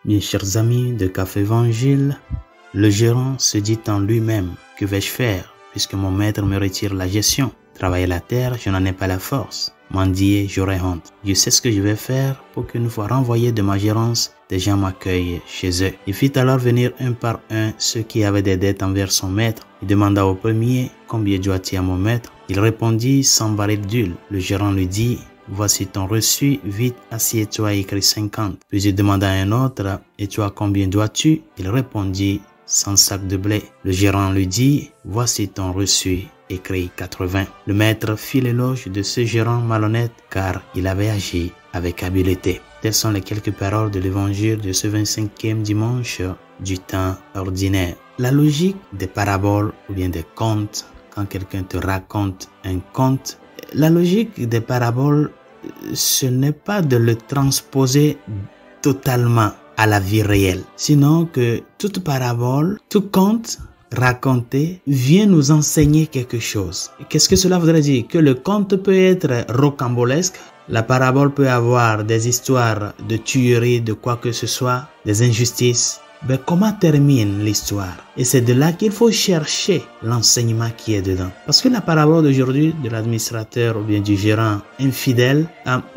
Mes chers amis de Café Évangile, le gérant se dit en lui-même, que vais-je faire puisque mon maître me retire la gestion? Travailler la terre, je n'en ai pas la force. Mendier, j'aurais honte. Je sais ce que je vais faire pour qu'une fois renvoyé de ma gérance, des gens m'accueillent chez eux. Il fit alors venir un par un ceux qui avaient des dettes envers son maître. Il demanda au premier, combien dois-tu à mon maître? Il répondit, 100 barils d'huile. Le gérant lui dit, voici ton reçu, vite, assieds-toi et écris 50. Puis il demanda à un autre, et toi combien dois-tu? Il répondit, 100 sacs de blé. Le gérant lui dit, voici ton reçu, écrit 80. Le maître fit l'éloge de ce gérant malhonnête car il avait agi avec habileté. Telles sont les quelques paroles de l'évangile de ce 25e dimanche du temps ordinaire. La logique des paraboles ou bien des contes, quand quelqu'un te raconte un conte, la logique des paraboles, ce n'est pas de le transposer totalement à la vie réelle, sinon que toute parabole, tout conte raconté vient nous enseigner quelque chose. Qu'est-ce que cela voudrait dire? Que le conte peut être rocambolesque, la parabole peut avoir des histoires de tuerie, de quoi que ce soit, des injustices. Mais comment termine l'histoire? Et c'est de là qu'il faut chercher l'enseignement qui est dedans. Parce que la parabole d'aujourd'hui de l'administrateur ou bien du gérant infidèle,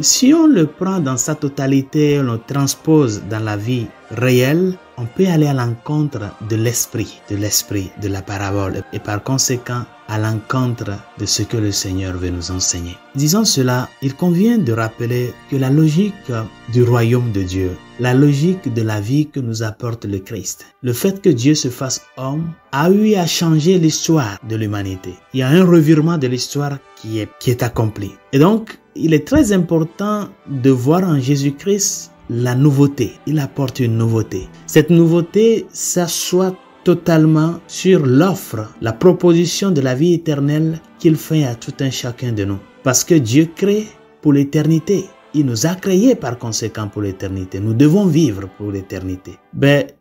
si on le prend dans sa totalité, on le transpose dans la vie réelle, on peut aller à l'encontre de l'esprit de la parabole et par conséquent à l'encontre de ce que le Seigneur veut nous enseigner. Disons cela, il convient de rappeler que la logique du royaume de Dieu, la logique de la vie que nous apporte le Christ, le fait que Dieu se fasse homme a eu à changer l'histoire de l'humanité. Il y a un revirement de l'histoire qui est accompli. Et donc, il est très important de voir en Jésus-Christ la nouveauté. Il apporte une nouveauté. Cette nouveauté s'assoit totalement sur l'offre, la proposition de la vie éternelle qu'il fait à tout un chacun de nous. Parce que Dieu crée pour l'éternité. Il nous a créés par conséquent pour l'éternité. Nous devons vivre pour l'éternité.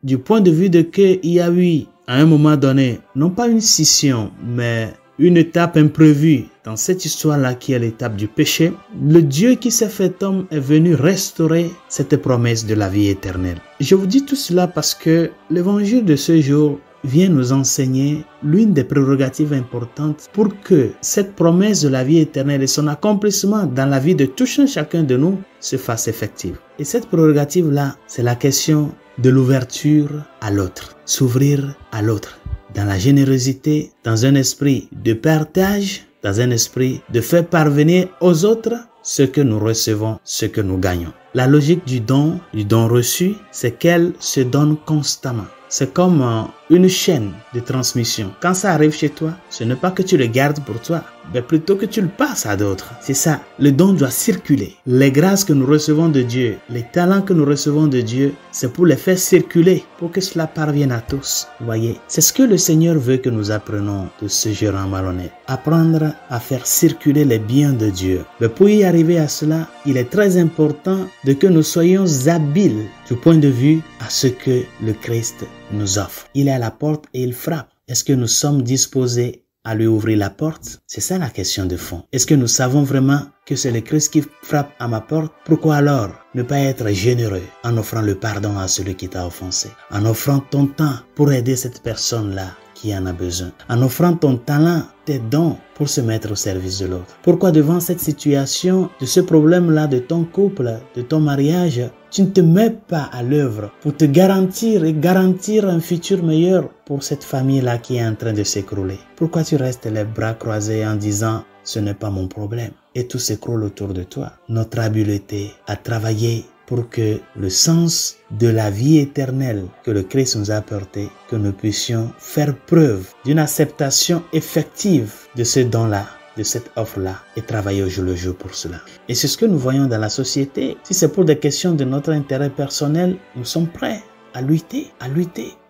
Du point de vue de qu'il y a eu, à un moment donné, non pas une scission, mais une étape imprévue dans cette histoire-là qui est l'étape du péché, le Dieu qui s'est fait homme est venu restaurer cette promesse de la vie éternelle. Je vous dis tout cela parce que l'évangile de ce jour vient nous enseigner l'une des prérogatives importantes pour que cette promesse de la vie éternelle et son accomplissement dans la vie de tout un chacun de nous se fasse effective. Et cette prérogative-là, c'est la question de l'ouverture à l'autre, s'ouvrir à l'autre. Dans la générosité, dans un esprit de partage, dans un esprit de faire parvenir aux autres ce que nous recevons, ce que nous gagnons. La logique du don reçu, c'est qu'elle se donne constamment. C'est comme une chaîne de transmission. Quand ça arrive chez toi, ce n'est pas que tu le gardes pour toi, mais plutôt que tu le passes à d'autres. C'est ça, le don doit circuler. Les grâces que nous recevons de Dieu, les talents que nous recevons de Dieu, c'est pour les faire circuler, pour que cela parvienne à tous. Vous voyez, c'est ce que le Seigneur veut que nous apprenons de ce gérant malhonnête. Apprendre à faire circuler les biens de Dieu. Mais pour y arriver à cela, il est très important de que nous soyons habiles du point de vue à ce que le Christ nous offre. Il est à la porte et il frappe. Est-ce que nous sommes disposés à lui ouvrir la porte? C'est ça la question de fond. Est-ce que nous savons vraiment que c'est le Christ qui frappe à ma porte? Pourquoi alors ne pas être généreux en offrant le pardon à celui qui t'a offensé? En offrant ton temps pour aider cette personne-là qui en a besoin. En offrant ton talent, tes dons pour se mettre au service de l'autre. Pourquoi devant cette situation, de ce problème-là, de ton couple, de ton mariage, tu ne te mets pas à l'œuvre pour te garantir et garantir un futur meilleur pour cette famille-là qui est en train de s'écrouler? Pourquoi tu restes les bras croisés en disant « ce n'est pas mon problème » et tout s'écroule autour de toi? Notre habileté à travailler pour que le sens de la vie éternelle que le Christ nous a apporté, que nous puissions faire preuve d'une acceptation effective de ce don-là, de cette offre-là, et travailler au jour le jour pour cela. Et c'est ce que nous voyons dans la société. Si c'est pour des questions de notre intérêt personnel, nous sommes prêts à lutter,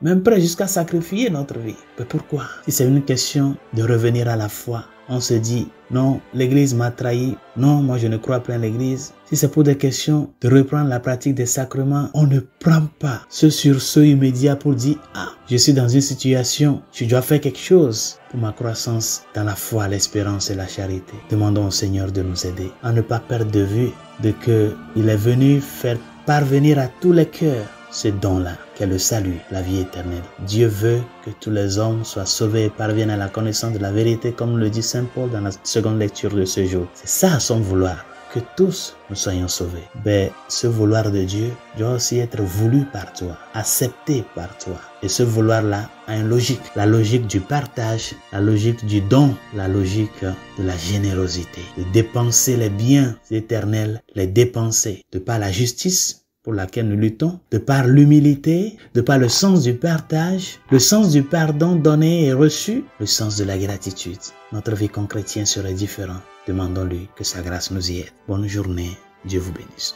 même prêts jusqu'à sacrifier notre vie. Mais pourquoi? Si c'est une question de revenir à la foi, on se dit, non, l'église m'a trahi, non, moi je ne crois plus en l'église. Si c'est pour des questions de reprendre la pratique des sacrements, on ne prend pas ce sursaut immédiat pour dire, ah, je suis dans une situation, je dois faire quelque chose pour ma croissance dans la foi, l'espérance et la charité. Demandons au Seigneur de nous aider à ne pas perdre de vue de que il est venu faire parvenir à tous les cœurs ce don-là, qu'est le salut, la vie éternelle. Dieu veut que tous les hommes soient sauvés et parviennent à la connaissance de la vérité, comme le dit Saint Paul dans la seconde lecture de ce jour. C'est ça son vouloir, que tous nous soyons sauvés. Mais ce vouloir de Dieu doit aussi être voulu par toi, accepté par toi. Et ce vouloir-là a une logique. La logique du partage, la logique du don, la logique de la générosité. De dépenser les biens éternels, les dépenser de par la justice pour laquelle nous luttons, de par l'humilité, de par le sens du partage, le sens du pardon donné et reçu, le sens de la gratitude. Notre vie comme chrétien serait différente. Demandons-lui que sa grâce nous y aide. Bonne journée. Dieu vous bénisse.